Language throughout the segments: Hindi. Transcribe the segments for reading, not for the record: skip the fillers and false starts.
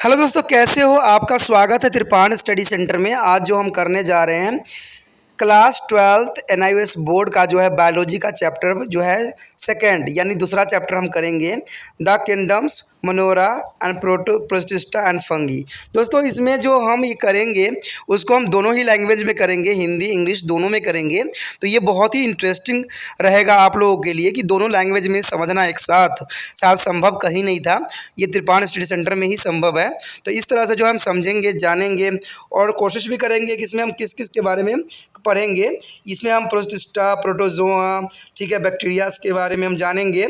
हेलो दोस्तों, कैसे हो? आपका स्वागत है त्रिपाण स्टडी सेंटर में। आज जो हम करने जा रहे हैं क्लास 12th NIOS बोर्ड का जो है बायोलॉजी का चैप्टर जो है सेकंड यानी दूसरा चैप्टर हम करेंगे, the kingdoms Monera and protista and fungi. दोस्तों इसमें जो हम ये करेंगे उसको हम दोनों ही लैंग्वेज में करेंगे, हिंदी इंग्लिश दोनों में करेंगे। तो ये बहुत ही इंटरेस्टिंग रहेगा आप लोगों के लिए कि दोनों लैंग्वेज में समझना एक साथ शायद संभव कहीं नहीं था, ये त्रिपाण स्टडी सेंटर में ही संभव है। तो इस तरह से जो हम समझेंगे, जानेंगे और कोशिश भी करेंगे कि इसमें हम किस किस के बारे में पढ़ेंगे। इसमें हम प्रोटिस्टा, प्रोटोजोआ, ठीक है, बैक्टीरियाज के बारे में हम जानेंगे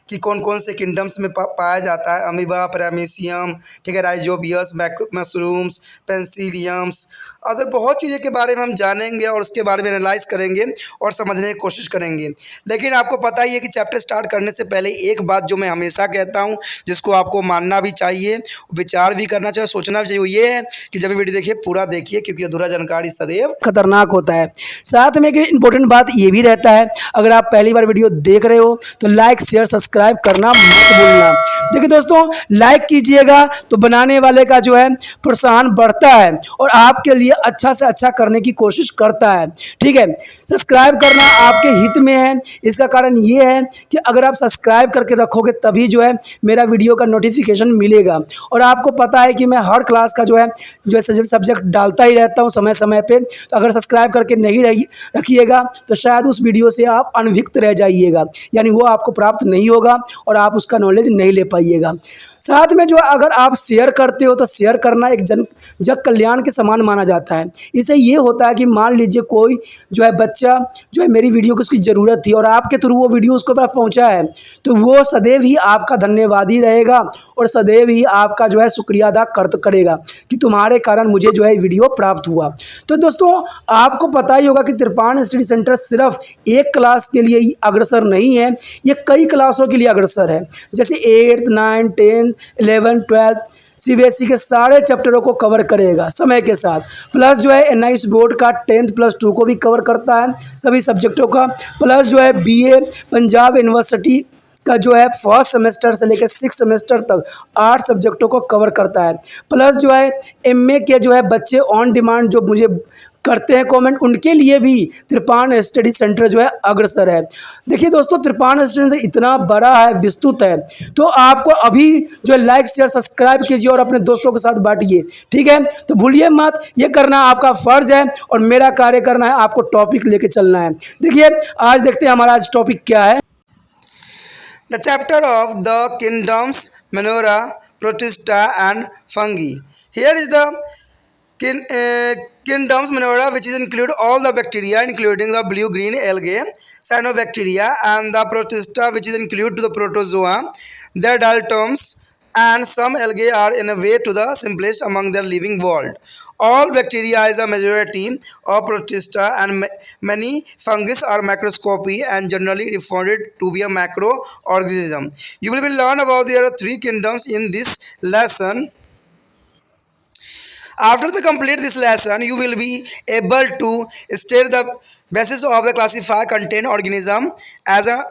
कि कौन कौन से किंगडम्स में पाया जाता है। अमीबा, पैरामीशियम, ठीक है, राइजोबियस, मशरूम्स, पेंसिलियम्स, अदर बहुत चीज़ें के बारे में हम जानेंगे और उसके बारे में एनालाइज करेंगे और समझने की कोशिश करेंगे। लेकिन आपको पता ही है कि चैप्टर स्टार्ट करने से पहले एक बात जो मैं हमेशा कहता हूँ, जिसको आपको मानना भी चाहिए, विचार भी करना चाहिए, सोचना भी चाहिए, वो ये है कि जब वीडियो देखिए पूरा देखिए, क्योंकि अधूरा जानकारी सदैव खतरनाक होता है। साथ में एक इम्पोर्टेंट बात ये भी रहता है, अगर आप पहली बार वीडियो देख रहे हो तो लाइक शेयर सब्सक्राइब करना मत भूलना। देखिए दोस्तों, लाइक कीजिएगा तो बनाने वाले का जो है प्रोत्साहन बढ़ता है और आपके लिए अच्छा से अच्छा करने की कोशिश करता है। ठीक है, सब्सक्राइब करना आपके हित में है। इसका कारण ये है कि अगर आप सब्सक्राइब करके रखोगे तभी जो है मेरा वीडियो का नोटिफिकेशन मिलेगा। और आपको पता है कि मैं हर क्लास का जो है सब्जेक्ट डालता ही रहता हूँ समय समय पे। तो अगर सब्सक्राइब करके नहीं रखिएगा तो शायद उस वीडियो से आप अनभिज्ञ रह जाइएगा, यानी वो आपको प्राप्त नहीं होगा और आप उसका नॉलेज नहीं ले पाइएगा। साथ में जो अगर आप शेयर करते हो तो शेयर करना एक जग कल्याण के समान माना जाता है। इससे ये होता है कि मान लीजिए कोई जो है बच्चा जो है मेरी वीडियो को उसकी ज़रूरत थी और आपके थ्रू वो वीडियो उसको पास पहुंचा है, तो वो सदैव ही आपका धन्यवादी रहेगा और सदैव ही आपका जो है शुक्रिया अदा करेगा कि तुम्हारे कारण मुझे जो है वीडियो प्राप्त हुआ। तो दोस्तों आपको पता ही होगा कि त्रिपाण स्टडी सेंटर सिर्फ एक क्लास के लिए ही अग्रसर नहीं है, ये कई क्लासों के लिए अग्रसर है। जैसे 8th 9th 10th 11th 12th CBSE के सारे चैप्टरों को कवर करेगा समय के साथ। प्लस जो है NIOS बोर्ड का 10th+2 को भी कवर करता है, सभी सब्जेक्टों का। प्लस जो है BA पंजाब यूनिवर्सिटी का जो है फर्स्ट सेमेस्टर से लेकर 6th सेमेस्टर तक 8 सब्जेक्टों को कवर करता है। प्लस जो है MA के जो है बच्चे ऑन डिमांड जो मुझे करते हैं कमेंट, उनके लिए भी त्रिपाण स्टडी सेंटर जो है अग्रसर है। देखिए दोस्तों, त्रिपाण स्टडी सेंटर इतना बड़ा है, विस्तृत है, तो आपको अभी जो है लाइक शेयर सब्सक्राइब कीजिए और अपने दोस्तों के साथ बांटिए। ठीक है, तो भूलिए मत, ये करना आपका फर्ज है और मेरा कार्य करना है आपको टॉपिक लेके चलना है। देखिए आज देखते हैं हमारा आज टॉपिक क्या है। The chapter of the kingdoms Manora, Protista and Fungi. Here is the kingdoms Manora, which is include all the bacteria, including the blue-green algae, cyanobacteria, and the Protista, which is include to the protozoa, their diatoms, and some algae are in a way to the simplest among their living world. All bacteria is a majority of protista and many fungus are macroscopy and generally referred to be a macroorganism. You will learn about their 3 kingdoms in this lesson. After the complete this lesson, you will be able to state the basis of the classify contain organism as a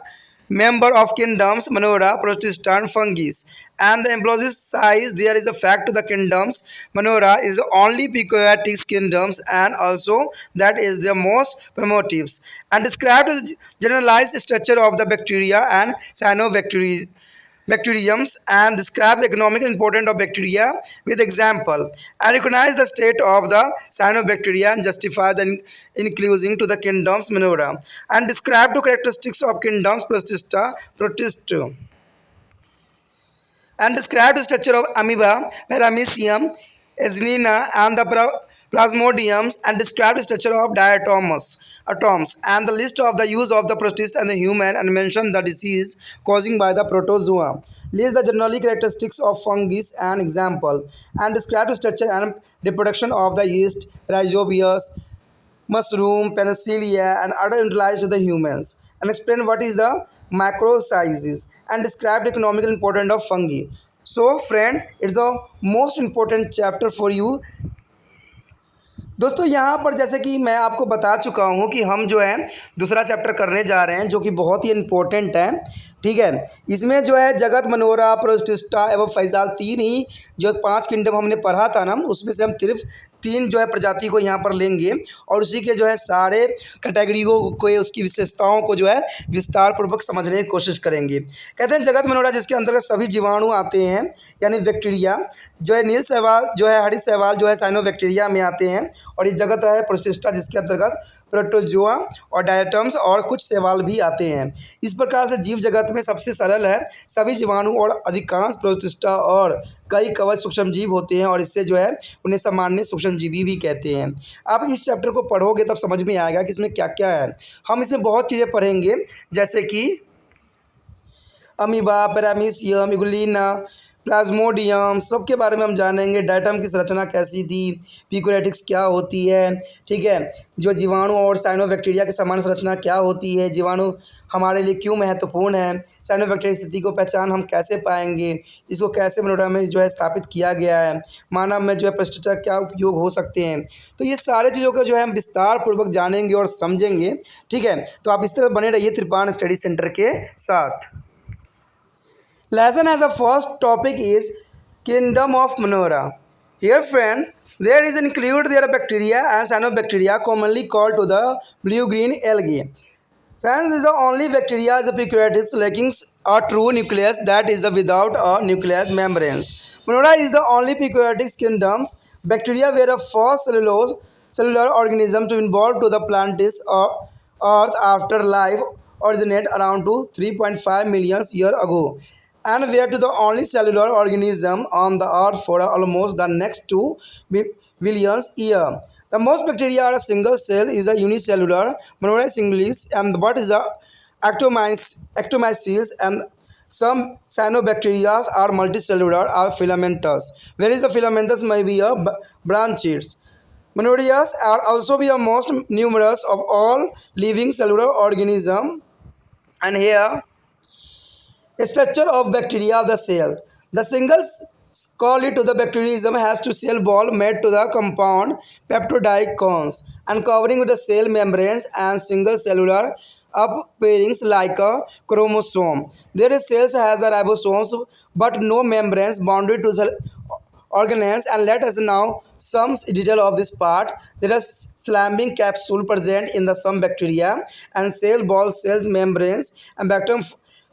member of kingdoms Manora, Protista and Fungis. And the employees size, there is a fact to the kingdoms Manora is only Picoatic kingdoms and also that is the most primitives. And describe the generalized structure of the bacteria and cyanobacteriums and describe the economic importance of bacteria with example and recognize the state of the cyanobacteria and justify the inclusion to the kingdoms Manora and describe the characteristics of kingdoms Protista and describe the structure of amoeba, paramecium, eznina and the plasmodiums and describe the structure of diatoms and the list of the use of the protist and the human and mention the disease causing by the protozoa. List the generally characteristics of fungus and example and describe the structure and reproduction of the yeast, rhizobius, mushroom, penicillia and other utilized to the humans and explain what is the macro sizes and describe the economical importance of fungi. So friend, it's the most important chapter for you. दोस्तों यहाँ पर जैसे कि मैं आपको बता चुका हूँ कि हम जो है दूसरा चैप्टर करने जा रहे हैं जो कि बहुत ही इम्पोर्टेंट है। ठीक है। इसमें जो है जगत, मनोरा, प्रोटिस्टा एवं फैजाल, तीन ही जो 5 किंगडम हमने पढ़ा था ना, उसमें से हम सिर्फ 3 जो है प्रजाति को यहाँ पर लेंगे और उसी के जो है सारे कैटेगरी को उसकी विशेषताओं को जो है विस्तार पूर्वक समझने की कोशिश करेंगे। कहते हैं जगत मनोरा जिसके अंतर्गत सभी जीवाणु आते हैं यानी बैक्टीरिया, जो है नील शैवाल जो है हरित शैवाल जो है साइनोबैक्टीरिया में आते हैं, और ये जगत है प्रोटिस्टा जिसके अंतर्गत प्रोटोजोआ और डायटम्स और कुछ शैवाल भी आते हैं। इस प्रकार से जीव जगत में सबसे सरल है, सभी जीवाणु और अधिकांश प्रोटिस्टा और कई कवच सूक्ष्मजीव होते हैं और इससे जो है उन्हें सामान्य सूक्ष्मजीवी भी कहते हैं। आप इस चैप्टर को पढ़ोगे तब समझ में आएगा कि इसमें क्या क्या है। हम इसमें बहुत चीज़ें पढ़ेंगे जैसे कि अमीबा, पैरामीशियम, इगुलिना, प्लाज्मोडियम सबके बारे में हम जानेंगे। डायटम की संरचना कैसी थी, प्यूकैरियोट्स क्या होती है, ठीक है, जो जीवाणु और साइनोबैक्टीरिया की समान संरचना क्या होती है, जीवाणु हमारे लिए क्यों महत्वपूर्ण है, साइनोबैक्टीरिया स्थिति को पहचान हम कैसे पाएंगे, इसको कैसे मनोरा में जो है स्थापित किया गया है, मानव में जो है प्रोस्टेटा क्या उपयोग हो सकते हैं। तो ये सारे चीज़ों को जो है हम विस्तार पूर्वक जानेंगे और समझेंगे, ठीक है। तो आप इस तरह बने रहिए त्रिपाण स्टडी सेंटर के साथ। Lesson as a first topic is Kingdom of Monera. Here friend, there is include their bacteria and cyanobacteria commonly called to the blue-green algae. Cyanus is the only bacteria as a eukaryotes lacking a true nucleus, that is without a nucleus membranes. Monera is the only eukaryotic kingdoms bacteria where a first cellular organism to involve to the plantis or earth after life originate around to 3.5 million years ago, and were to the only cellular organism on the earth for almost the next 2 billion years. The most bacteria are a single cell is a unicellular, Monera singlis, and what is a actomyces, and some cyanobacteria are multicellular or filamentous, whereas the filamentous may be a branches. Monerias are also the most numerous of all living cellular organisms, and here structure of bacteria of the cell. The single colony to the bacterium has two cell wall made to the compound peptide cones and covering with the cell membranes and single cellular uppairings like a chromosome. Their cells has a ribosomes but no membranes bounded to the organelles, and let us now some detail of this part. There is slamming capsule present in the some bacteria and cell wall cells membranes and bacterium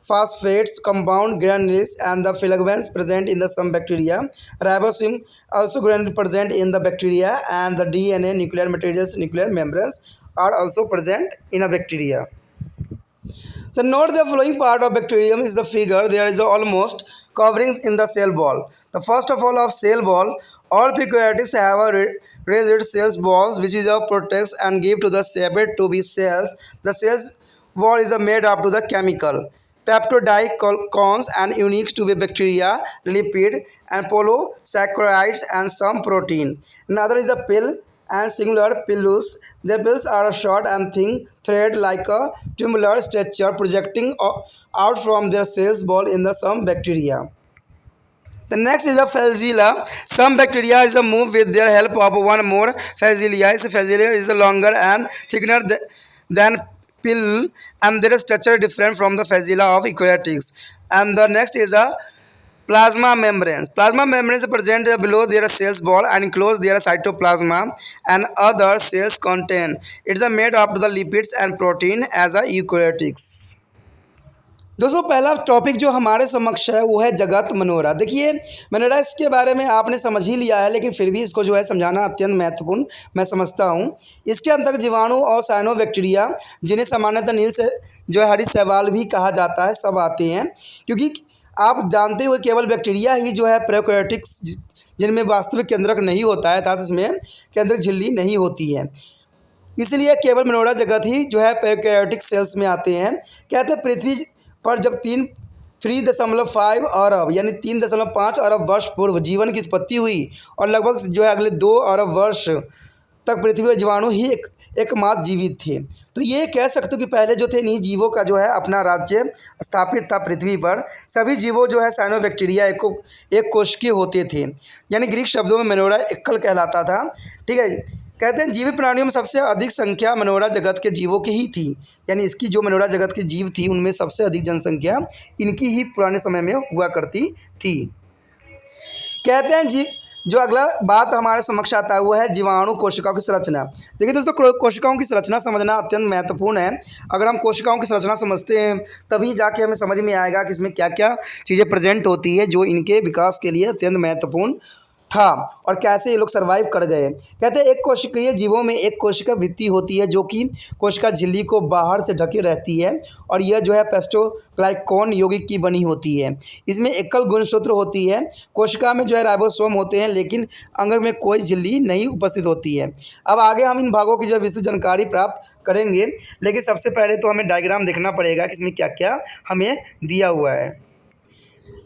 phosphates compound granules and the filaments present in the some bacteria. Ribosome also granule present in the bacteria, and the DNA nuclear materials nuclear membranes are also present in a bacteria. The note the following part of bacterium is the figure. There is almost covering in the cell wall. The first of all of cell wall, all eukaryotes have a raised cells walls which is a protects and give to the shape to be cells. The cells wall is a made up to the chemical peptide cones and unique to be bacteria, lipid and polysaccharides and some protein. Another is a pill and singular pillus. Their pills are short and thin thread like a tubular structure projecting out from their cells wall in the some bacteria. The next is a flagella. Some bacteria is a move with their help of one more flagella. This flagella is longer and thicker than pill, and their structure different from the flagella of eukaryotes. And the next is a plasma membranes. Plasma membranes present below their cells wall and enclose their cytoplasm and other cells contain. It's made up to the lipids and protein as a eukaryotes. दोस्तों पहला टॉपिक जो हमारे समक्ष है वो है जगत मनोरा। देखिए मनोरा इसके बारे में आपने समझ ही लिया है, लेकिन फिर भी इसको जो है समझाना अत्यंत महत्वपूर्ण मैं समझता हूँ। इसके अंतर्गत जीवाणु और साइनोबैक्टीरिया, जिन्हें सामान्यतः नील से जो है हरित शैवाल भी कहा जाता है, सब आते हैं, क्योंकि आप जानते हुए केवल बैक्टीरिया ही जो है प्रोकैरियोटिक्स जिनमें वास्तविक केंद्रक नहीं होता है, अर्थात इसमें केंद्रक झिल्ली नहीं होती है, इसलिए केवल मनोरा जगत ही जो है प्रोकैरियोटिक सेल्स में आते हैं। कहते हैं पृथ्वी पर जब 3.5 अरब यानी 3.5 अरब वर्ष पूर्व जीवन की उत्पत्ति हुई और लगभग जो है अगले 2 अरब वर्ष तक पृथ्वी पर जीवाणु ही एकमात्र जीवित थे। तो ये कह सकते हो कि पहले जो थे इन्हीं जीवों का जो है अपना राज्य स्थापित था पृथ्वी पर। सभी जीवों जो है साइनोबैक्टीरिया एक कोशिकीय होते थे, यानी ग्रीक शब्दों में मनोरा एकल कहलाता था। ठीक है, कहते हैं जीवित प्राणियों में सबसे अधिक संख्या मनोरा जगत के जीवों की ही थी, यानी इसकी जो मनोरा जगत के जीव थी उनमें सबसे अधिक जनसंख्या इनकी ही पुराने समय में हुआ करती थी। कहते हैं जी जो अगला बात हमारे समक्ष आता है वो है जीवाणु कोशिकाओं की संरचना। देखिए दोस्तों, कोशिकाओं की संरचना समझना अत्यंत महत्वपूर्ण है। अगर हम कोशिकाओं की संरचना समझते हैं तभी जाके हमें समझ में आएगा कि इसमें क्या क्या चीज़ें प्रेजेंट होती है जो इनके विकास के लिए अत्यंत महत्वपूर्ण था और कैसे ये लोग सर्वाइव कर गए। कहते हैं एक कोशिकीय जीवों में एक कोशिका भित्ति होती है जो कि कोशिका झिल्ली को बाहर से ढके रहती है और यह जो है पेस्टोग्लाइकॉन यौगिक की बनी होती है। इसमें एकल गुणसूत्र होती है। कोशिका में जो है राइबोसोम होते हैं लेकिन अंग में कोई झिल्ली नहीं उपस्थित होती है। अब आगे हम इन भागों की जो विस्तृत जानकारी प्राप्त करेंगे, लेकिन सबसे पहले तो हमें डायग्राम देखना पड़ेगा कि इसमें क्या क्या हमें दिया हुआ है।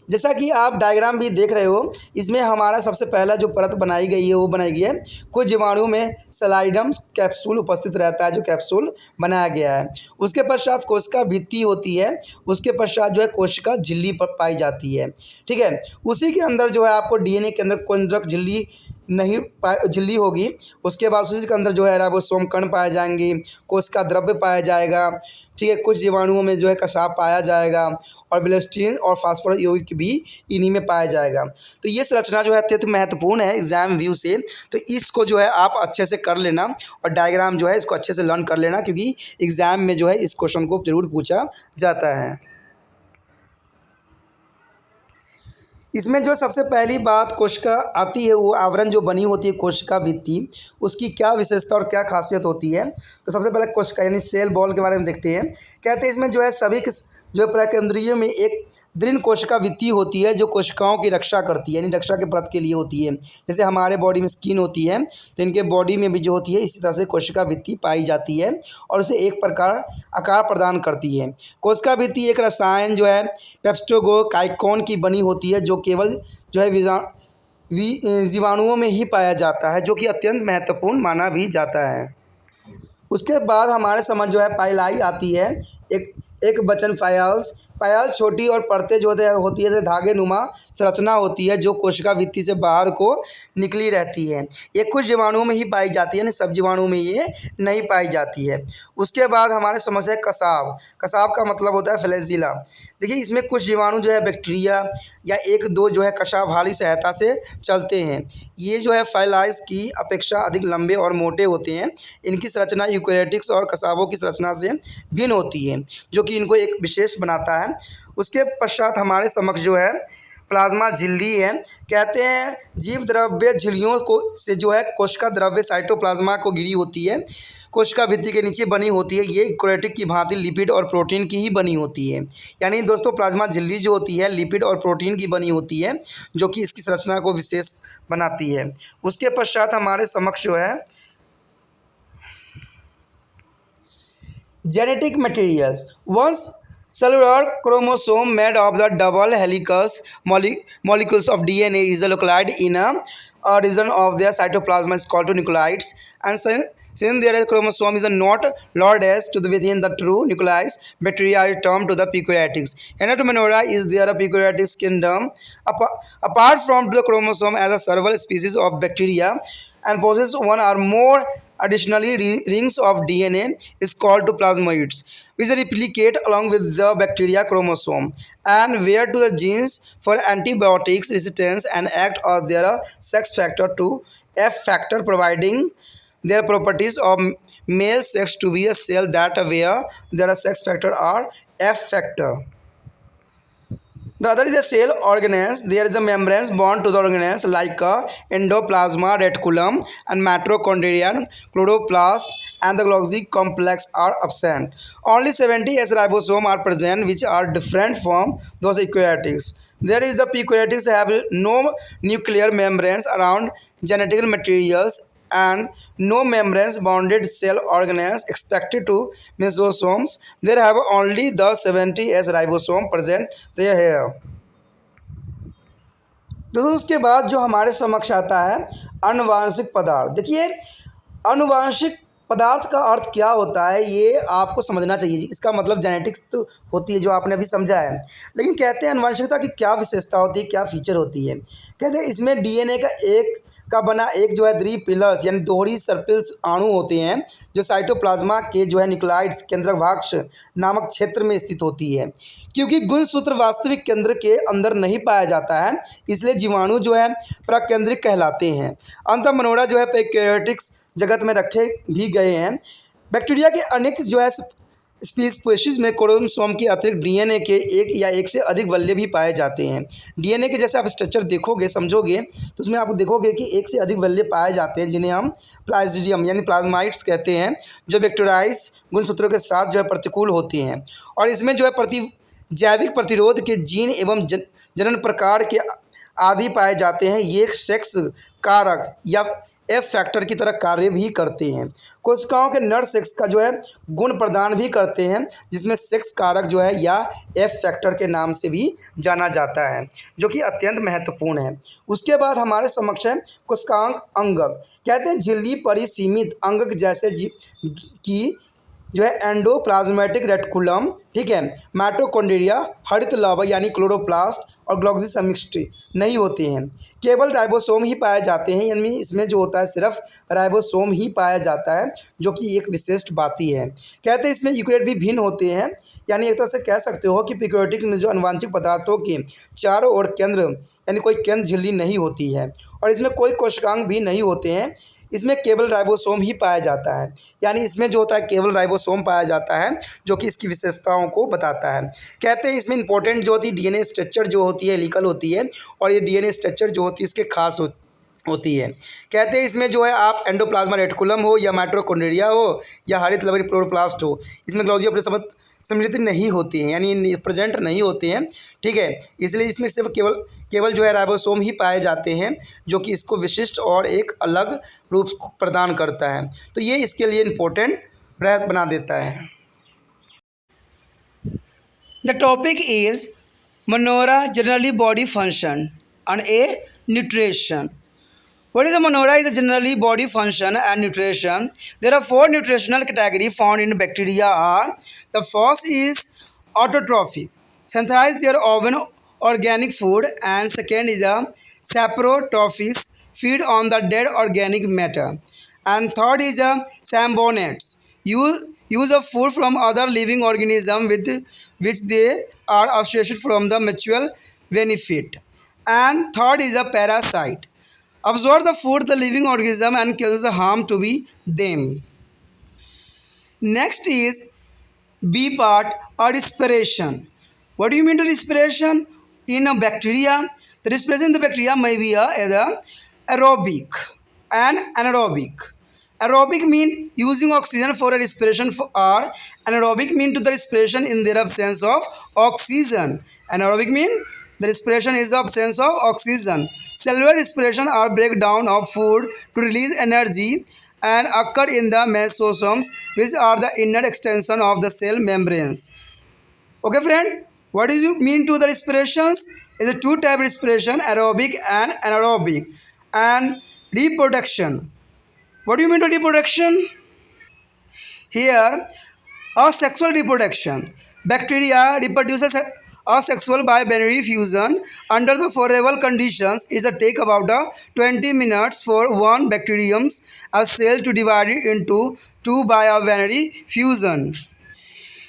जैसा कि आप डायग्राम भी देख रहे हो, इसमें हमारा सबसे पहला जो परत बनाई गई है वो बनाई गई है कुछ जीवाणुओं में सलाइडम कैप्सूल उपस्थित रहता है, जो कैप्सूल बनाया गया है। उसके पश्चात कोशिका भित्ति होती है, उसके पश्चात जो है कोशिका झिल्ली पर पाई जाती है। ठीक है, उसी के अंदर जो है आपको डीएनए के अंदर केंद्रक झिल्ली नहीं झिल्ली होगी। उसके बाद उसी के अंदर जो है राइबोसोम कण पाए जाएंगे, कोशिका द्रव्य पाया जाएगा। ठीक है, कुछ जीवाणुओं में जो है कसाव पाया जाएगा और ब्लास्टीन और फास्फोरस यौगिक भी इन्हीं में पाया जाएगा। तो ये संरचना जो है अत्यंत महत्वपूर्ण है एग्जाम व्यू से, तो इसको जो है आप अच्छे से कर लेना और डायग्राम जो है इसको अच्छे से लर्न कर लेना, क्योंकि एग्जाम में जो है इस क्वेश्चन को जरूर पूछा जाता है। इसमें जो सबसे पहली बात कोशिका आती है वो आवरण जो बनी होती है कोशिका भित्ति, उसकी क्या विशेषता और क्या खासियत होती है। तो सबसे पहले कोशिका यानी सेल बॉल के बारे में देखते हैं। कहते हैं इसमें जो है सभी जो प्रकेंद्रियों में एक दृढ़ कोशिका भित्ति होती है जो कोशिकाओं की रक्षा करती है, यानी रक्षा के परत के लिए होती है। जैसे हमारे बॉडी में स्किन होती है तो इनके बॉडी में भी जो होती है इसी तरह से कोशिका भित्ति पाई जाती है और उसे एक प्रकार आकार प्रदान करती है। कोशिका भित्ति एक रसायन जो है पेप्टोग्लाइकॉन की बनी होती है जो केवल जो है जीवाणुओं में ही पाया जाता है, जो कि अत्यंत महत्वपूर्ण माना भी जाता है। उसके बाद हमारे समझ जो है पाइलाई आती है, एक वचन पायल छोटी और परतें जो होती है धागे नुमा संरचना होती है जो कोशिका भित्ति से बाहर को निकली रहती है। ये कुछ जीवाणुओं में ही पाई जाती है, सब जीवाणुओं में ये नहीं पाई जाती है। उसके बाद हमारे समझ है कसाव का मतलब होता है फ्लैजिला। देखिए इसमें कुछ जीवाणु जो है बैक्टीरिया या एक दो जो है कशाभाली सहायता से चलते हैं। ये जो है फाइलाइस की अपेक्षा अधिक लंबे और मोटे होते हैं। इनकी संरचना यूकेरियोटिक्स और कसावों की संरचना से भिन्न होती है, जो कि इनको एक विशेष बनाता है। उसके पश्चात हमारे समक्ष जो है प्लाज्मा झिल्ली है। कहते हैं जीव द्रव्य झिल्लियों को से जो है कोशिका द्रव्य साइटोप्लाज्मा को घिरी होती है, कोशिका भित्ति के नीचे बनी होती है। ये यूकेरियोटिक की भांति लिपिड और प्रोटीन की ही बनी होती है। यानी दोस्तों प्लाज्मा झिल्ली जो होती है लिपिड और प्रोटीन की बनी होती है, जो कि इसकी संरचना को विशेष बनाती है। उसके पश्चात हमारे समक्ष जो है genetic materials. Once cellular chromosome made of the double helicous molecules of DNA is localized in a region of their cytoplasm is called to nucleids, and since their chromosome is not lodged to within the true nucleus, bacteria is termed to the eukaryotics. Anatomora is their eukaryotic kingdom. Apart from the chromosome as a several species of bacteria and possess one or more additionally rings of DNA is called to plasmoids, which replicate along with the bacteria chromosome and wear to the genes for antibiotics resistance and act as their sex factor to F factor, providing their properties of male sex to be a cell that where their sex factor are F factor. The other is a cell organelles. There is a membrane bound to the organelles like a endoplasma reticulum and mitochondrial chloroplast, and the Golgi complex are absent. Only 70 S ribosomes are present, which are different from those eukaryotics. There is the eukaryotics have no nuclear membranes around genetic materials and no membranes bounded cell organelles expected to mesosomes. There have only the 70 S ribosome present there here. दोस्तों उसके बाद जो हमारे समक्ष आता है अनुवांशिक पदार्थ। देखिए अनुवांशिक पदार्थ का अर्थ क्या होता है ये आपको समझना चाहिए। इसका मतलब जेनेटिक्स तो होती है जो आपने अभी समझा है, लेकिन कहते हैं अनुवांशिकता की क्या विशेषता होती है, क्या फीचर होती है। कहते हैं इसमें डीएनए का एक का बना एक जो है द्वि पिलर्स यानी दोहरी सर्पिल्स अणु होते हैं जो साइटोप्लाज्मा के जो है न्यूक्लियाइड्स केंद्रभाग नामक क्षेत्र में स्थित होती है। क्योंकि गुणसूत्र वास्तविक केंद्र के अंदर नहीं पाया जाता है इसलिए जीवाणु जो है प्रकेंद्रिक कहलाते हैं। अंतः मनोरा जो है प्रोकैरियोटिक्स जगत में रखे भी गए हैं। बैक्टीरिया के अनेक जो है स्पीशीज में क्रोमोसोम के अतिरिक्त डीएनए के एक या एक से अधिक वल्य भी पाए जाते हैं। डीएनए के जैसे आप स्ट्रक्चर देखोगे समझोगे तो उसमें आप देखोगे कि एक से अधिक वल्य पाए जाते हैं जिन्हें हम प्लाज्मिडियम यानी प्लाज्माइड्स कहते हैं जो बैक्टीरियाइज गुणसूत्रों के साथ जो है प्रतिकूल होते हैं और इसमें जो है जैविक प्रतिरोध के जीन एवं जनन प्रकार के आदि पाए जाते हैं। ये सेक्स कारक या एफ फैक्टर की तरह कार्य भी करते हैं। कोशिकाओं के नर सेक्स का जो है गुण प्रदान भी करते हैं जिसमें सेक्स कारक जो है या एफ फैक्टर के नाम से भी जाना जाता है जो कि अत्यंत महत्वपूर्ण है। उसके बाद हमारे समक्ष है कोशिकांग अंगक। कहते हैं झिल्ली परिसीमित अंगक जैसे कि जो है एंडोप्लाज्मेटिक रेटिकुलम, ठीक है, माइटोकॉन्ड्रिया, हरित लावा यानी क्लोरोप्लास्ट और ग्लोब्यूल समिष्टि नहीं होते हैं। केवल राइबोसोम ही पाए जाते हैं यानी इसमें जो होता है सिर्फ राइबोसोम ही पाया जाता है जो कि एक विशिष्ट बात ही है। कहते हैं इसमें यूकेरियोट भी भिन्न होते हैं यानी एक तरह से कह सकते हो कि प्रोकैरियोटिक्स में जो अनुवांशिक पदार्थों के चारों ओर केंद्र यानी कोई केंद्र झिल्ली नहीं होती है और इसमें कोई कोशिकांग भी नहीं होते हैं। इसमें केवल राइबोसोम ही पाया जाता है यानी इसमें जो होता है केवल राइबोसोम पाया जाता है जो कि इसकी विशेषताओं को बताता है। कहते हैं इसमें इंपॉर्टेंट जो होती है डीएनए स्ट्रक्चर जो होती है हेलिकल होती है और ये डीएनए स्ट्रक्चर जो होती है इसके खास होती है। कहते हैं इसमें जो है आप एंडोप्लाज्मा रेटिकुलम हो या माइटोकॉन्ड्रिया हो या हरित लवण क्लोरोप्लास्ट हो इसमें ग्लोब्यूल अपने सम्मिलित नहीं होती हैं यानी प्रेजेंट नहीं होते हैं, ठीक है। इसलिए इसमें सिर्फ केवल जो है राइबोसोम ही पाए जाते हैं जो कि इसको विशिष्ट और एक अलग रूप प्रदान करता है। तो ये इसके लिए इम्पोर्टेंट बना देता है। The topic is Monera generally body function and A nutrition. What is the Monora is a generally body function and nutrition. There are four nutritional categories found in bacteria are the first is autotrophic, synthesize their own organic food, and second is a saprotrophic, feed on the dead organic matter, and third is a symbionts, use of food from other living organisms with which they are associated from the mutual benefit, and third is a parasite, absorb the food the living organism and causes harm to be them. Next is B part or respiration. What do you mean to respiration? In a bacteria, the respiration in the bacteria may be either aerobic and anaerobic. Aerobic mean using oxygen for a respiration or anaerobic mean to the respiration in their absence of oxygen. Anaerobic mean the respiration is the absence of oxygen. Cellular respiration or breakdown of food to release energy and occur in the mesosomes which are the inner extension of the cell membranes. Okay friend, what is you mean to the respirations? Is a two type respiration, aerobic and anaerobic. And reproduction. What do you mean to reproduction? Here, asexual reproduction. Bacteria reproduces asexual by binary fusion under the favorable conditions. It take about 20 minutes for one bacterium a cell to divide it into two by a binary fusion.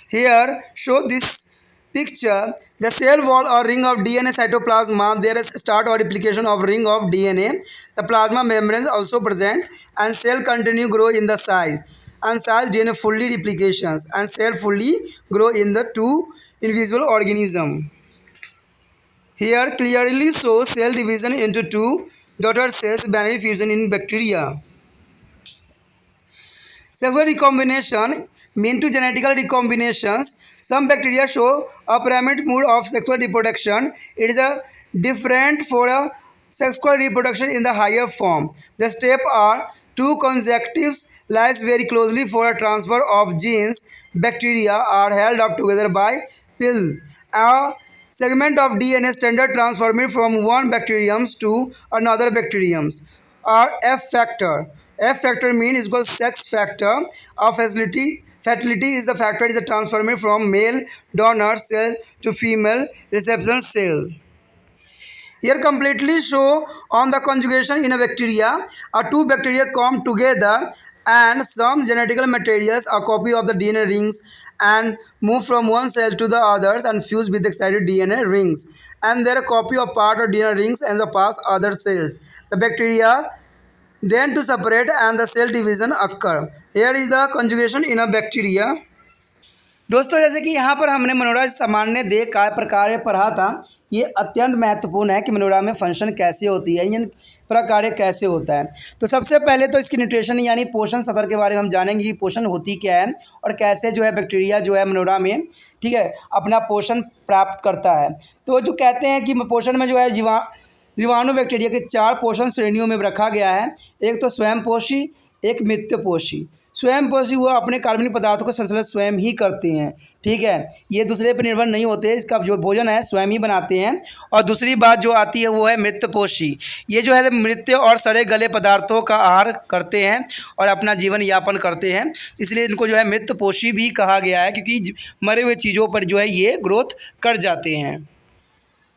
Here show this picture, the cell wall or ring of DNA cytoplasma, there is start or replication of ring of DNA. The plasma membranes also present and cell continue grow in the size and size DNA fully replications and cell fully grow in the two invisible organism. Here clearly shows cell division into two daughter cells, binary fusion in bacteria. Sexual recombination mean to genetical recombinations. Some bacteria show a pyramid mode of sexual reproduction. It is a different for a sexual reproduction in the higher form. The steps are two conjunctives lies very closely for a transfer of genes. Bacteria are held up together by pill. A segment of DNA standard transformed from one bacterium to another bacterium. Or F factor. F factor means is equal sex factor of fertility. Fertility is the factor is transformed from male donor cell to female reception cell. Here completely show on the conjugation in a bacteria. Two bacteria come together and some genetical materials, a copy of the DNA rings, and move from one cell to the others and fuse with excited DNA rings. And there a copy of part of DNA rings and the pass other cells. The bacteria then to separate and the cell division occur. Here is the conjugation in a bacteria. दोस्तों जैसे कि यहाँ पर हमने मनोरा सामान्य देह काय प्रकार पढ़ा था, ये अत्यंत महत्वपूर्ण है कि मनोरा में फंक्शन कैसे होती है, इन प्रकार कैसे होता है। तो सबसे पहले तो इसकी न्यूट्रिशन यानी पोषण सतर के बारे में हम जानेंगे कि पोषण होती क्या है और कैसे जो है बैक्टीरिया जो है मनोरा में, ठीक है, अपना पोषण प्राप्त करता है। तो जो कहते हैं कि पोषण में जो है जीवाणु बैक्टीरिया के 4 पोषण श्रेणियों में रखा गया है। एक तो स्वयंपोषी, एक मित्रपोषी। स्वयंपोषी वो अपने कार्बनिक पदार्थों का संश्लेषण स्वयं ही करते हैं, ठीक है, ये दूसरे पर निर्भर नहीं होते, इसका जो भोजन है स्वयं ही बनाते हैं। और दूसरी बात जो आती है वो है मित्रपोषी, ये जो है मृत और सड़े गले पदार्थों का आहार करते हैं और अपना जीवन यापन करते हैं, इसलिए इनको जो है मित्रपोषी भी कहा गया है, क्योंकि मरे हुए चीज़ों पर जो है ये ग्रोथ कर जाते हैं।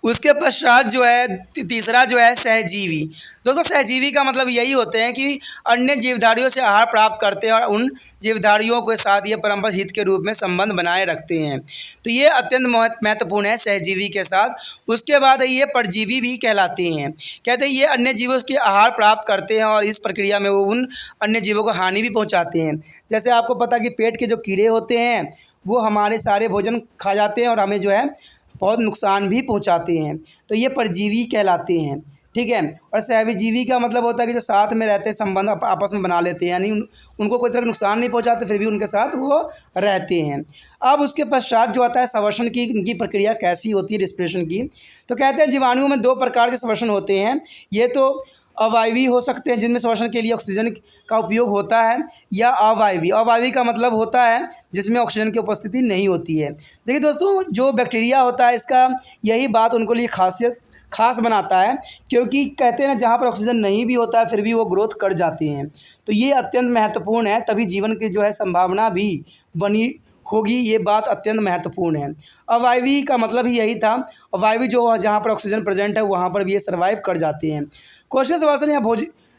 उसके पश्चात जो है तीसरा जो है सहजीवी। दोस्तों सहजीवी का मतलब यही होते हैं कि अन्य जीवधारियों से आहार प्राप्त करते हैं और उन जीवधारियों के साथ ये परंपरा हित के रूप में संबंध बनाए रखते हैं। तो ये अत्यंत महत्वपूर्ण है सहजीवी के साथ। उसके बाद ये परजीवी भी कहलाते हैं। कहते हैं ये अन्य जीवों के आहार प्राप्त करते हैं और इस प्रक्रिया में वो उन अन्य जीवों को हानि भी पहुँचाते हैं। जैसे आपको पता कि पेट के जो कीड़े होते हैं वो हमारे सारे भोजन खा जाते हैं और हमें जो है बहुत नुकसान भी पहुंचाते हैं, तो ये परजीवी कहलाते हैं, ठीक है। और सहजीवी का मतलब होता है कि जो साथ में रहते हैं, संबंध आपस में बना लेते हैं, यानी उनको कोई तरह का नुकसान नहीं पहुंचाते, फिर भी उनके साथ वो रहते हैं। अब उसके पश्चात जो आता है श्वसन की, इनकी प्रक्रिया कैसी होती है रिस्पिरेशन की। तो कहते हैं जीवाणुओं में 2 प्रकार के श्वसन होते हैं। ये तो अवायवी हो सकते हैं जिनमें श्वसन के लिए ऑक्सीजन का उपयोग होता है, या अवायवी। अवायवी का मतलब होता है जिसमें ऑक्सीजन की उपस्थिति नहीं होती है। देखिए दोस्तों जो बैक्टीरिया होता है इसका यही बात उनको लिए खास बनाता है, क्योंकि कहते हैं ना जहाँ पर ऑक्सीजन नहीं भी होता है फिर भी वो ग्रोथ कर जाते हैं। तो ये अत्यंत महत्वपूर्ण है, तभी जीवन की जो है संभावना भी बनी होगी, ये बात अत्यंत महत्वपूर्ण है। अवायवी का मतलब ही यही था, अवायवी जो जहाँ पर ऑक्सीजन प्रेजेंट है वहाँ पर भी ये सर्वाइव कर जाते हैं। कोशिका श्वसन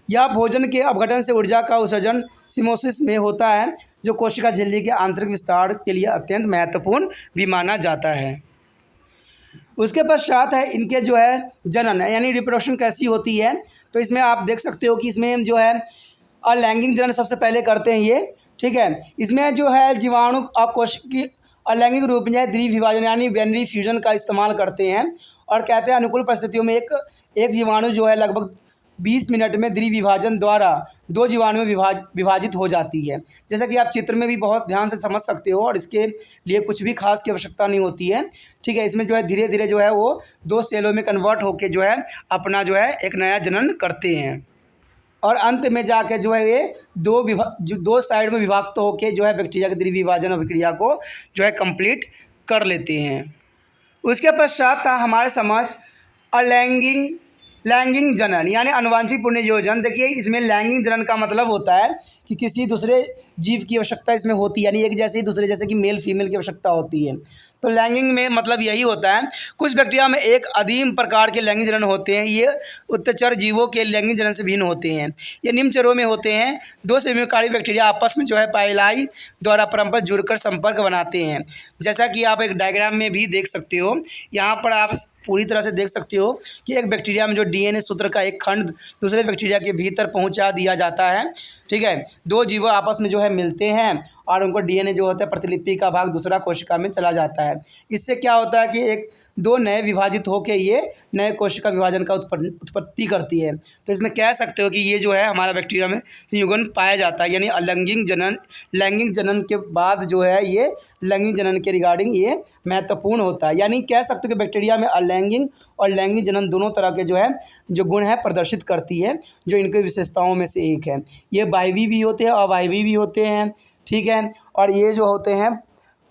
या भोजन के अपघटन से ऊर्जा का उत्सर्जन सिमोसिस में होता है, जो कोशिका झिल्ली के आंतरिक विस्तार के लिए अत्यंत महत्वपूर्ण भी माना जाता है। उसके पश्चात है इनके जो है जनन यानी रिप्रोडक्शन कैसी होती है। तो इसमें आप देख सकते हो कि इसमें जो है अलैंगिक जनन सबसे पहले करते हैं ये, ठीक है। इसमें जो है जीवाणु अकोशिकीय अलैंगिक रूप में द्वितीय विभाजन यानी बाइनरी फ्यूजन का इस्तेमाल करते हैं और कहते हैं अनुकूल परिस्थितियों में एक जीवाणु जो है लगभग 20 मिनट में द्वितीय विभाजन द्वारा 2 जीवाणु में विभाजित हो जाती है। जैसा कि आप चित्र में भी बहुत ध्यान से समझ सकते हो और इसके लिए कुछ भी खास की आवश्यकता नहीं होती है, ठीक है। इसमें जो है धीरे धीरे जो है वो 2 सेलों में कन्वर्ट होकर जो है अपना जो है एक नया जनन करते हैं और अंत में जाकर जो है ये 2 साइड में विभक्त होकर जो है बैक्टीरिया के द्वितीय विभाजन प्रक्रिया को जो है कंप्लीट कर लेते हैं। उसके पश्चात था हमारे समझ लैंगिक जनन यानी अनुवांशिक पुनर्योजन। देखिए इसमें लैंगिक जनन का मतलब होता है कि किसी दूसरे जीव की आवश्यकता इसमें होती है, यानी एक जैसे ही दूसरे जैसे कि मेल फीमेल की आवश्यकता होती है। तो लैंगिक में मतलब यही होता है। कुछ बैक्टीरिया में एक अदीम प्रकार के लैंगिक जनन होते हैं, ये उच्चचर जीवों के लैंगिक जनन से भिन्न होते हैं। ये निम्नचरों में होते हैं। 2 समविकारी बैक्टीरिया आपस में जो है पाइलाई द्वारा परस्पर जुड़कर संपर्क बनाते हैं। जैसा कि आप एक डायग्राम में भी देख सकते हो, यहाँ पर आप पूरी तरह से देख सकते हो कि एक बैक्टीरिया में जो डीएनए सूत्र का एक खंड दूसरे बैक्टीरिया के भीतर पहुँचा दिया जाता है, ठीक है। 2 जीव आपस में जो है मिलते हैं और उनको डीएनए जो होता है प्रतिलिपि का भाग दूसरा कोशिका में चला जाता है। इससे क्या होता है कि 2 नए विभाजित होकर ये नए कोशिका विभाजन का उत्पत्ति करती है। तो इसमें कह सकते हो कि ये जो है हमारा बैक्टीरिया में संयुगन पाया जाता है, यानी लैंगिक जनन के बाद जो है ये लैंगिक जनन के रिगार्डिंग ये महत्वपूर्ण होता है। यानी कह सकते हो कि बैक्टीरिया में अलैंगिक और लैंगिक जनन दोनों तरह के जो गुण है प्रदर्शित करती है, जो इनकी विशेषताओं में से एक है। ये वायवी भी होते हैं, अवायवी भी होते हैं, ठीक है। और ये जो होते हैं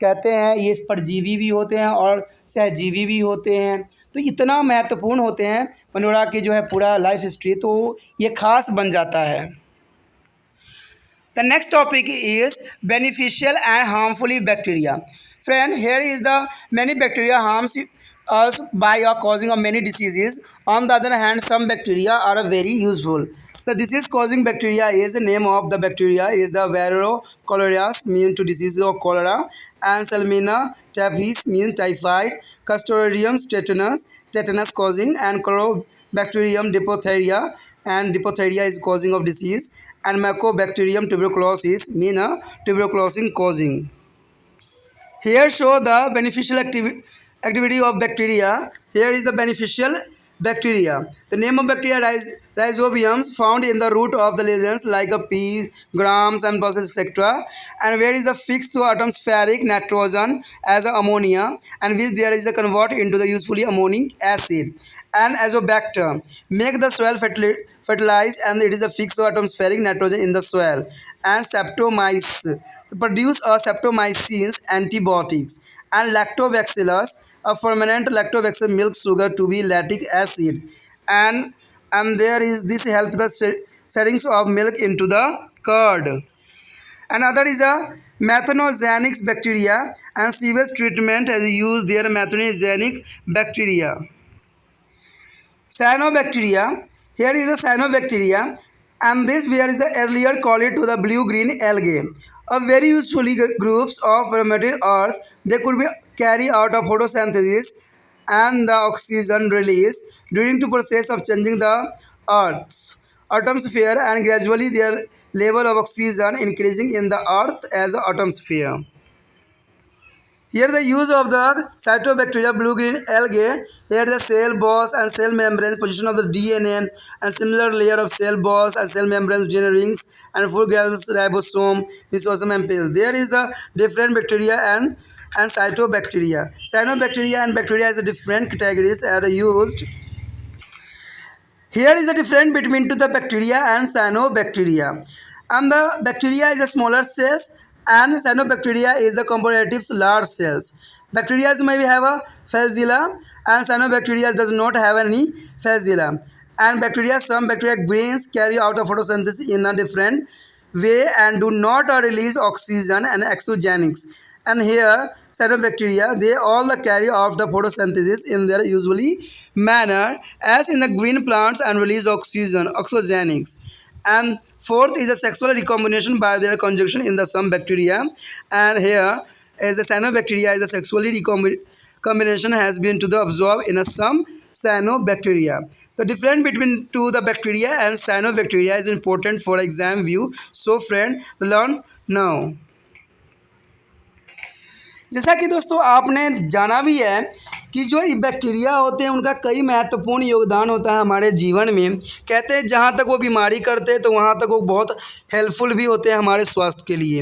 कहते हैं ये परजीवी भी होते हैं और सहजीवी भी होते हैं। तो इतना महत्वपूर्ण होते हैं मनोरा की जो है पूरा लाइफ हिस्ट्री, तो ये खास बन जाता है। The next topic is beneficial and harmful bacteria. Friend, here is the many bacteria harms us by causing of many diseases. On the other hand, some bacteria are very useful. The disease causing bacteria is the name of the bacteria is the Varroa cholerae mean to disease of cholera, and Salmonella typhus means typhoid, Clostridium tetanus causing, and Corobacterium diphtheria, and diphtheria is causing of disease, and Mycobacterium tuberculosis mean a tuberculosis causing. Here show the beneficial activity of bacteria. Here is the beneficial bacteria. The name of bacteria rhizobiums found in the root of the lesions like a pea, grams and pulses etc. And where is the fixed to atmospheric nitrogen as a ammonia, and which there is a convert into the usefully ammonic acid. And azobacter make the soil fertilized, and it is a fixed to atmospheric nitrogen in the soil. And Saccharomyces produce a Saccharomyces antibiotics. And Lactobacillus, a ferment lactobacillus milk sugar to be lactic acid. And there is this help the settings of milk into the curd. Another is a methanogenic bacteria, and sewage treatment has used their methanogenic bacteria. Cyanobacteria. Here is the cyanobacteria, and this where is the earlier called it to the blue-green algae. A very usefully groups of perimeter earth. They could be carry out a photosynthesis and the oxygen release during the process of changing the earth's atmosphere, and gradually their level of oxygen increasing in the earth as the atmosphere. Here the use of the cytobacteria blue-green algae. Here the cell walls and cell membranes, position of the DNA, and similar layer of cell walls and cell membranes, DNA rings, and full granules ribosome, mesosome, and pale. There is the different bacteria and cytobacteria. Cyanobacteria and bacteria is a different categories are used. Here is the difference between the bacteria and cyanobacteria. And the bacteria is a smaller cells, and cyanobacteria is the comparative large cells. Bacteria may have a flagella, and cyanobacteria does not have any flagella. And bacteria, some bacteria brains carry out a photosynthesis in a different way and do not release oxygen and exogenics. And here cyanobacteria, they all carry out the photosynthesis in their usually manner as in the green plants and release oxygen, oxogenics. And fourth is a sexual recombination by their conjunction in the some bacteria. And here as a cyanobacteria is a sexually combination has been to the absorbed in a some cyanobacteria. The difference between the bacteria and cyanobacteria is important for exam view. So friend, learn now. जैसा कि दोस्तों आपने जाना भी है कि जो बैक्टीरिया होते हैं उनका कई महत्वपूर्ण योगदान होता है हमारे जीवन में। कहते हैं जहाँ तक वो बीमारी करते हैं तो वहाँ तक वो बहुत हेल्पफुल भी होते हैं हमारे स्वास्थ्य के लिए।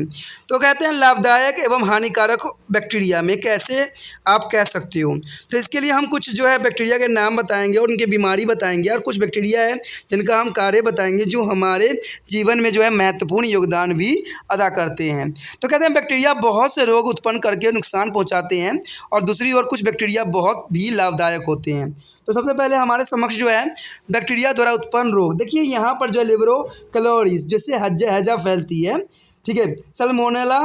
तो कहते हैं लाभदायक एवं हानिकारक बैक्टीरिया में कैसे आप कह सकते हो। तो इसके लिए हम कुछ जो है बैक्टीरिया के नाम बताएंगे और उनकी बीमारी बताएंगे, और कुछ बैक्टीरिया है जिनका हम कार्य बताएंगे जो हमारे जीवन में जो है महत्वपूर्ण योगदान भी अदा करते हैं। तो कहते हैं बैक्टीरिया बहुत से रोग उत्पन्न करके नुकसान पहुँचाते हैं, और दूसरी ओर कुछ बैक्टीरिया बहुत भी लाभदायक होते हैं। तो सबसे पहले हमारे समक्ष जो है बैक्टीरिया द्वारा उत्पन्न रोग, देखिए यहाँ पर जो है लिब्रोकलोरिस जिससे हैजा फैलती है, ठीक है, सल्मोनेला,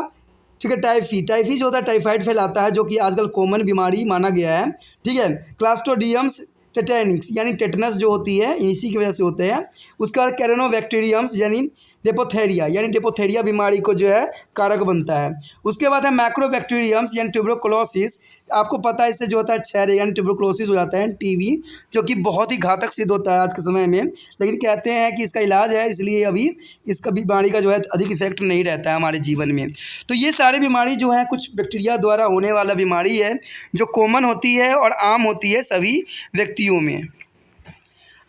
ठीक है, टाइफी जो होता है टाइफाइड फैलाता है जो कि आजकल कॉमन बीमारी माना गया है, ठीक है, क्लास्ट्रोडियम्स टेटेनिक्स यानी टेटनस जो होती है इसी की वजह से होते हैं। उसके बाद कैरेनोबैक्टीरियम्स यानी डिप्थेरिया बीमारी को जो है कारक बनता है। उसके बाद है मैक्रोबैक्टीरियम्स यानी ट्यूबरकुलोसिस, आपको पता है इससे जो होता है क्षय यानी ट्यूबरकुलोसिस हो जाता है, टीबी, जो कि बहुत ही घातक सिद्ध होता है आज के समय में, लेकिन कहते हैं कि इसका इलाज है, इसलिए अभी इसका बीमारी का जो है अधिक इफेक्ट नहीं रहता है हमारे जीवन में। तो ये सारी बीमारी जो है कुछ बैक्टीरिया द्वारा होने वाला बीमारी है जो कॉमन होती है और आम होती है सभी व्यक्तियों में।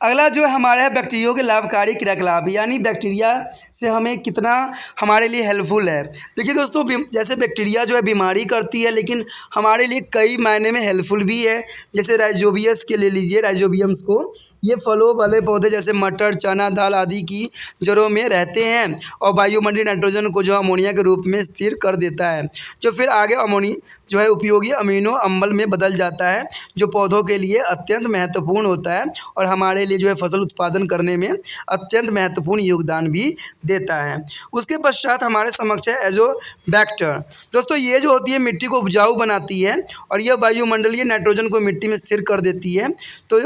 अगला जो हमारा है बैक्टीरिया के लाभकारी क्रियाकलाप, यानी बैक्टीरिया से हमें कितना हमारे लिए हेल्पफुल है। देखिए दोस्तों, जैसे बैक्टीरिया जो है बीमारी करती है लेकिन हमारे लिए कई मायने में हेल्पफुल भी है। जैसे राइजोबियस के ले लीजिए, राइजोबियम्स को, ये फलों वाले पौधे जैसे मटर, चना दाल आदि की जड़ों में रहते हैं और वायुमंडलीय नाइट्रोजन को जो अमोनिया के रूप में स्थिर कर देता है, जो फिर आगे अमोनी जो है उपयोगी अमीनो अम्ल में बदल जाता है, जो पौधों के लिए अत्यंत महत्वपूर्ण होता है और हमारे लिए जो है फसल उत्पादन करने में अत्यंत महत्वपूर्ण योगदान भी देता है। उसके पश्चात हमारे समक्ष है एजोबैक्टर। दोस्तों ये जो होती है मिट्टी को उपजाऊ बनाती है और यह वायुमंडलीय नाइट्रोजन को मिट्टी में स्थिर कर देती है। तो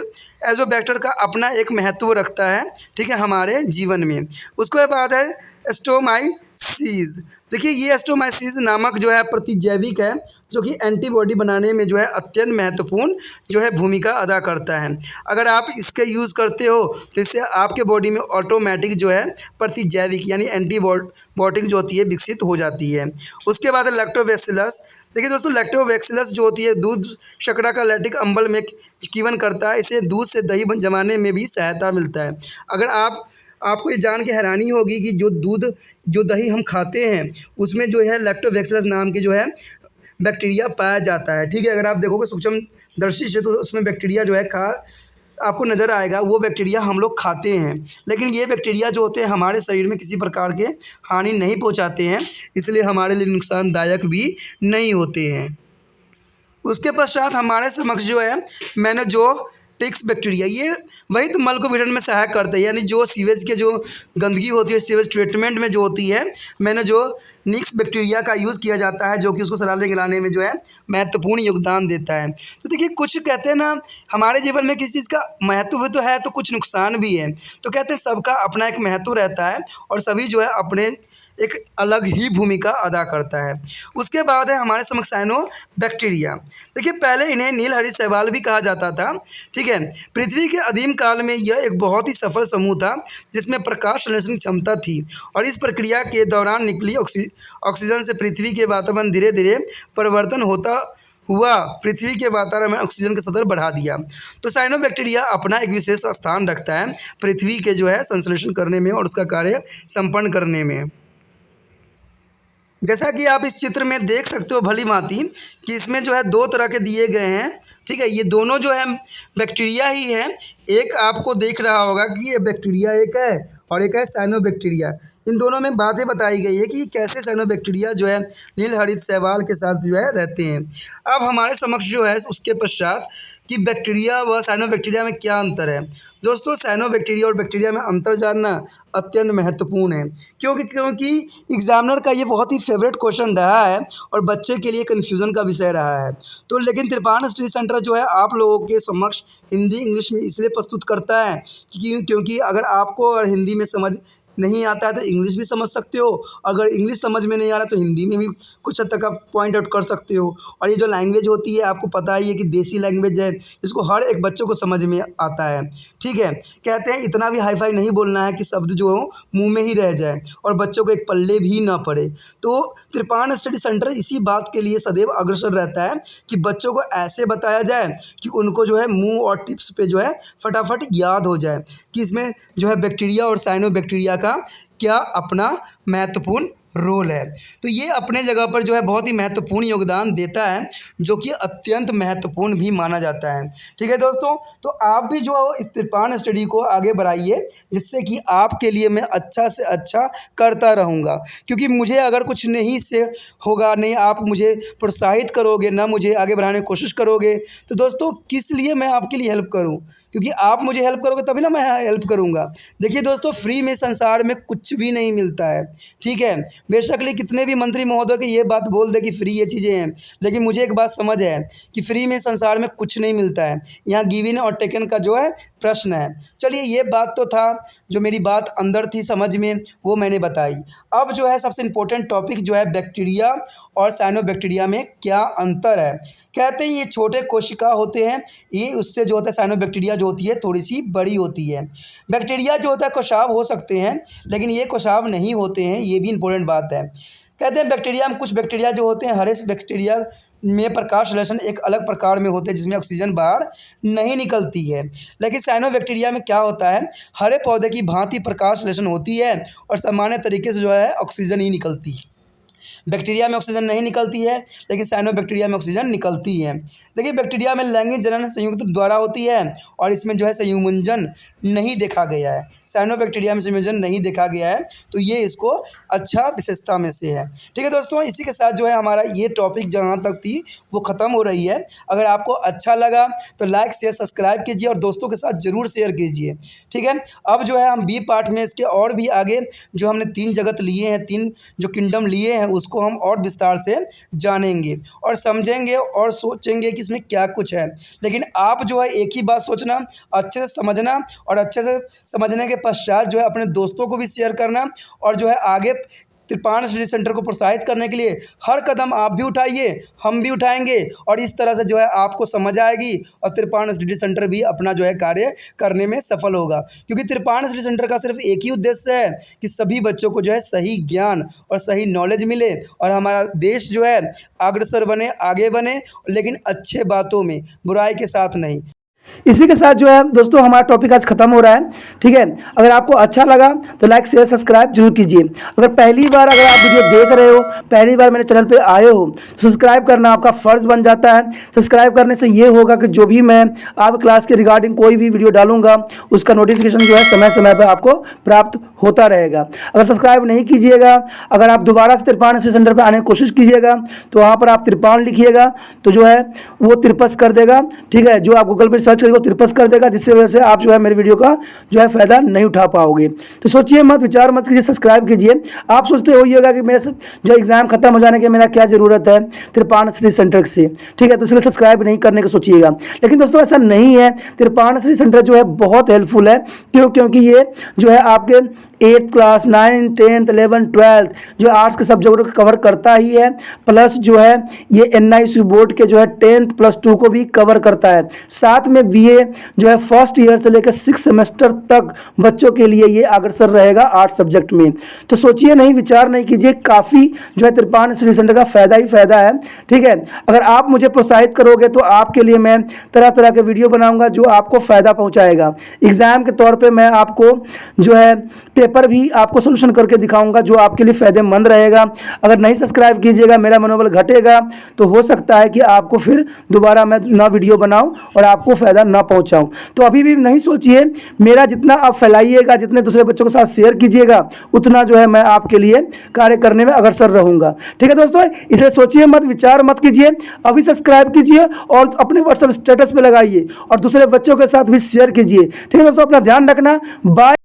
एजोबैक्टर का अपना एक महत्व रखता है, ठीक है, हमारे जीवन में। उसके बाद है एस्टोमाइसीस। देखिए ये एस्टोमाइसीस नामक जो है प्रतिजैविक है, जो कि एंटीबॉडी बनाने में जो है अत्यंत महत्वपूर्ण जो है भूमिका अदा करता है। अगर आप इसके यूज़ करते हो तो इससे आपके बॉडी में ऑटोमेटिक जो है प्रतिजैविक यानी एंटीबॉडी जो होती है विकसित हो जाती है। उसके बाद है लैक्टोबैसिलस। देखिए दोस्तों लैक्टोबैसिलस जो होती है दूध शर्करा का लैक्टिक अम्ल में कीवन करता है, इसे दूध से दही जमाने में भी सहायता मिलता है। अगर आपको ये जान के हैरानी होगी कि जो दही हम खाते हैं उसमें जो है लैक्टोबैसिलस नाम के जो है बैक्टीरिया पाया जाता है, ठीक है। अगर आप देखोगे सूक्ष्म दर्शी से तो उसमें बैक्टीरिया जो है आपको नज़र आएगा, वो बैक्टीरिया हम लोग खाते हैं। लेकिन ये बैक्टीरिया जो होते हैं हमारे शरीर में किसी प्रकार के हानि नहीं पहुंचाते हैं, इसलिए हमारे लिए नुकसानदायक भी नहीं होते हैं। उसके पश्चात हमारे समक्ष जो है मेनिंजाइटिस बैक्टीरिया, ये वही तो मल को विघटन में सहायक करते हैं, यानी जो सीवेज के जो गंदगी होती है सीवेज ट्रीटमेंट में जो होती है मेनिंजाइटिस बैक्टीरिया का यूज़ किया जाता है, जो कि उसको सड़ाने गिलाने में जो है महत्वपूर्ण योगदान देता है। तो देखिए कुछ कहते हैं ना हमारे जीवन में किसी चीज़ का महत्व तो है तो कुछ नुकसान भी है। तो कहते हैं सबका अपना एक महत्व रहता है और सभी जो है अपने एक अलग ही भूमिका अदा करता है। उसके बाद है हमारे समक्ष साइनोबैक्टीरिया। देखिए पहले इन्हें नीलहरित शैवाल भी कहा जाता था, ठीक है। पृथ्वी के आदिम काल में यह एक बहुत ही सफल समूह था जिसमें प्रकाश संश्लेषण क्षमता थी और इस प्रक्रिया के दौरान निकली ऑक्सीजन से पृथ्वी के वातावरण धीरे धीरे परिवर्तन होता हुआ पृथ्वी के वातावरण में ऑक्सीजन का स्तर बढ़ा दिया। तो साइनोबैक्टीरिया अपना एक विशेष स्थान रखता है पृथ्वी के जो है संश्लेषण करने में और उसका कार्य संपन्न करने में। जैसा कि आप इस चित्र में देख सकते हो भली भांति कि इसमें जो है दो तरह के दिए गए हैं, ठीक है। ये दोनों जो है बैक्टीरिया ही है। एक आपको देख रहा होगा कि ये बैक्टीरिया एक है और एक है साइनोबैक्टीरिया। इन दोनों में बातें बताई गई है कि कैसे साइनोबैक्टीरिया जो है नीलहरित शैवाल के साथ जो है रहते हैं। अब हमारे समक्ष जो है उसके पश्चात कि बैक्टीरिया व साइनोबैक्टीरिया में क्या अंतर है। दोस्तों साइनोबैक्टीरिया और बैक्टीरिया में अंतर जानना अत्यंत महत्वपूर्ण है, क्योंकि एग्जामिनर का ये बहुत ही फेवरेट क्वेश्चन रहा है और बच्चे के लिए कन्फ्यूज़न का विषय रहा है। तो लेकिन त्रिपाण स्टडी सेंटर जो है आप लोगों के समक्ष हिंदी इंग्लिश में इसलिए प्रस्तुत करता है क्योंकि अगर आपको अगर हिंदी में समझ नहीं आता है तो इंग्लिश भी समझ सकते हो, अगर इंग्लिश समझ में नहीं आ रहा तो हिंदी में भी कुछ हद तक आप पॉइंट आउट कर सकते हो। और ये जो लैंग्वेज होती है आपको पता ही है कि देसी लैंग्वेज है, इसको हर एक बच्चों को समझ में आता है, ठीक है। कहते हैं इतना भी हाई फाई नहीं बोलना है कि शब्द जो हो मुँह में ही रह जाए और बच्चों को एक पल्ले भी ना पड़े। तो त्रिपाण स्टडी सेंटर इसी बात के लिए सदैव अग्रसर रहता है कि बच्चों को ऐसे बताया जाए कि उनको जो है मुँह और टिप्स पे जो है फटाफट याद हो जाए कि इसमें जो है बैक्टीरिया और साइनोबैक्टीरिया का क्या अपना महत्वपूर्ण रोल है। तो ये अपने जगह पर जो है बहुत ही महत्वपूर्ण योगदान देता है, जो कि अत्यंत महत्वपूर्ण भी माना जाता है, ठीक है दोस्तों। तो आप भी जो इस त्रिपाण स्टडी को आगे बढ़ाइए, जिससे कि आपके लिए मैं अच्छा से अच्छा करता रहूँगा, क्योंकि मुझे अगर कुछ नहीं से होगा, नहीं आप मुझे प्रोत्साहित करोगे, ना मुझे आगे बढ़ाने की कोशिश करोगे, तो दोस्तों किस लिए मैं आपके लिए हेल्प करूँ, क्योंकि आप मुझे हेल्प करोगे तभी ना मैं हेल्प करूँगा। देखिए दोस्तों फ्री में संसार में कुछ भी नहीं मिलता है, ठीक है। बेशक लिए कितने भी मंत्री महोदय की ये बात बोल दे कि फ्री ये चीज़ें हैं, लेकिन मुझे एक बात समझ है कि फ्री में संसार में कुछ नहीं मिलता है। यहाँ गिवन और टेकन का जो है प्रश्न है। चलिए ये बात तो था, जो मेरी बात अंदर थी समझ में वो मैंने बताई। अब जो है सबसे इम्पोर्टेंट टॉपिक जो है बैक्टीरिया और साइनोबैक्टीरिया में क्या अंतर है। कहते हैं ये छोटे कोशिका होते हैं, ये उससे जो होता है साइनोबैक्टीरिया जो होती है थोड़ी सी बड़ी होती है। बैक्टीरिया जो होता है कोशाब हो सकते हैं, लेकिन ये कोशाब नहीं होते हैं, ये भी इंपॉर्टेंट बात है। कहते हैं बैक्टीरिया में कुछ बैक्टीरिया जो होते हैं हरे बैक्टीरिया में प्रकाश संश्लेषण एक अलग प्रकार में होते हैं जिसमें ऑक्सीजन बाहर नहीं निकलती है। लेकिन साइनोबैक्टीरिया में क्या होता है, हरे पौधे की भांति प्रकाश संश्लेषण होती है और सामान्य तरीके से जो है ऑक्सीजन ही निकलती है। बैक्टीरिया में ऑक्सीजन नहीं निकलती है, लेकिन साइनोबैक्टीरिया में ऑक्सीजन निकलती है। देखिए बैक्टीरिया में लैंगिक जनन संयुक्त द्वारा होती है और इसमें जो है संयोजन नहीं देखा गया है, साइनोबैक्टीरिया में संयोजन नहीं देखा गया है, तो ये इसको अच्छा विशेषता में से है। ठीक है दोस्तों, इसी के साथ जो है हमारा ये टॉपिक जहाँ तक थी वो ख़त्म हो रही है। अगर आपको अच्छा लगा तो लाइक शेयर सब्सक्राइब कीजिए और दोस्तों के साथ ज़रूर शेयर कीजिए। ठीक है, अब जो है हम बी पार्ट में इसके और भी आगे जो हमने 3 जगत लिए हैं, 3 जो किंगडम लिए हैं, उसको हम और विस्तार से जानेंगे और समझेंगे और सोचेंगे कि इसमें क्या कुछ है। लेकिन आप जो है एक ही बात सोचना, अच्छे से समझना और अच्छे से समझने के पश्चात जो है अपने दोस्तों को भी शेयर करना और जो है आगे त्रिपाण स्टडी सेंटर को प्रोत्साहित करने के लिए हर कदम आप भी उठाइए, हम भी उठाएंगे और इस तरह से जो है आपको समझ आएगी और त्रिपाण स्टडी सेंटर भी अपना जो है कार्य करने में सफल होगा। क्योंकि त्रिपाण स्टडी सेंटर का सिर्फ एक ही उद्देश्य है कि सभी बच्चों को जो है सही ज्ञान और सही नॉलेज मिले और हमारा देश जो है अग्रसर बने, आगे बने, लेकिन अच्छे बातों में, बुराई के साथ नहीं। इसी के साथ जो है दोस्तों हमारा टॉपिक आज खत्म हो रहा है। ठीक है, अगर आपको अच्छा लगा तो लाइक शेयर सब्सक्राइब जरूर कीजिए। अगर पहली बार अगर आप वीडियो देख रहे हो, पहली बार मेरे चैनल पे आए हो, तो सब्सक्राइब करना आपका फ़र्ज़ बन जाता है। सब्सक्राइब करने से ये होगा कि जो भी मैं आप क्लास के रिगार्डिंग कोई भी वीडियो डालूंगा उसका नोटिफिकेशन जो है समय समय पर आपको प्राप्त होता रहेगा। अगर सब्सक्राइब नहीं कीजिएगा, अगर आप दोबारा से त्रिपाण स्टडी सेंटर पर आने की कोशिश कीजिएगा तो वहाँ पर आप त्रिपाण लिखिएगा तो जो है वो त्रिपस कर देगा। ठीक है, जो आप गूगल पर सर्च करेंगे वो त्रिपस कर देगा, जिससे वजह से आप जो है मेरे वीडियो का जो है फ़ायदा नहीं उठा पाओगे। तो सोचिए मत, विचार मत कीजिए, सब्सक्राइब कीजिए। आप सोचते होइएगा कि मेरे जो एग्ज़ाम खत्म हो जाने के मेरा क्या ज़रूरत है त्रिपाण स्टडी सेंटर से। ठीक है, तो इसलिए सब्सक्राइब नहीं करने का सोचिएगा। लेकिन दोस्तों ऐसा नहीं है, त्रिपाण स्टडी सेंटर जो है बहुत हेल्पफुल है। क्योंकि ये जो है आपके 8th class, 9th, 10th, 11th, 12th जो आर्ट्स के सब्जेक्ट को कवर करता ही है, प्लस जो है ये NIC बोर्ड के जो है 10th प्लस 2 को भी कवर करता है। साथ में BA जो है फर्स्ट ईयर से लेकर 6 सेमेस्टर तक बच्चों के लिए ये अग्रसर रहेगा आर्ट्स सब्जेक्ट में। तो सोचिए नहीं, विचार नहीं कीजिए, काफ़ी जो है त्रिपाण स्टडी सेंटर का फ़ायदा ही फ़ायदा है। ठीक है, अगर आप मुझे प्रोत्साहित करोगे तो आपके लिए मैं तरह तरह के वीडियो बनाऊंगा जो आपको फ़ायदा पहुँचाएगा। एग्ज़ाम के तौर पर मैं आपको जो है पेपर भी आपको सोल्यूशन करके दिखाऊंगा जो आपके लिए फ़ायदेमंद रहेगा। अगर नहीं सब्सक्राइब कीजिएगा, मेरा मनोबल घटेगा, तो हो सकता है कि आपको फिर दोबारा मैं ना वीडियो बनाऊं और आपको फ़ायदा ना पहुंचाऊं। तो अभी भी नहीं सोचिए, मेरा जितना आप फैलाइएगा, जितने दूसरे बच्चों के साथ शेयर कीजिएगा, उतना जो है मैं आपके लिए कार्य करने में अग्रसर रहूँगा। ठीक है दोस्तों, इसे सोचिए मत, विचार मत कीजिए, अभी सब्सक्राइब कीजिए और अपने व्हाट्सएप स्टेटस पर लगाइए और दूसरे बच्चों के साथ भी शेयर कीजिए। ठीक है दोस्तों, अपना ध्यान रखना, बाय।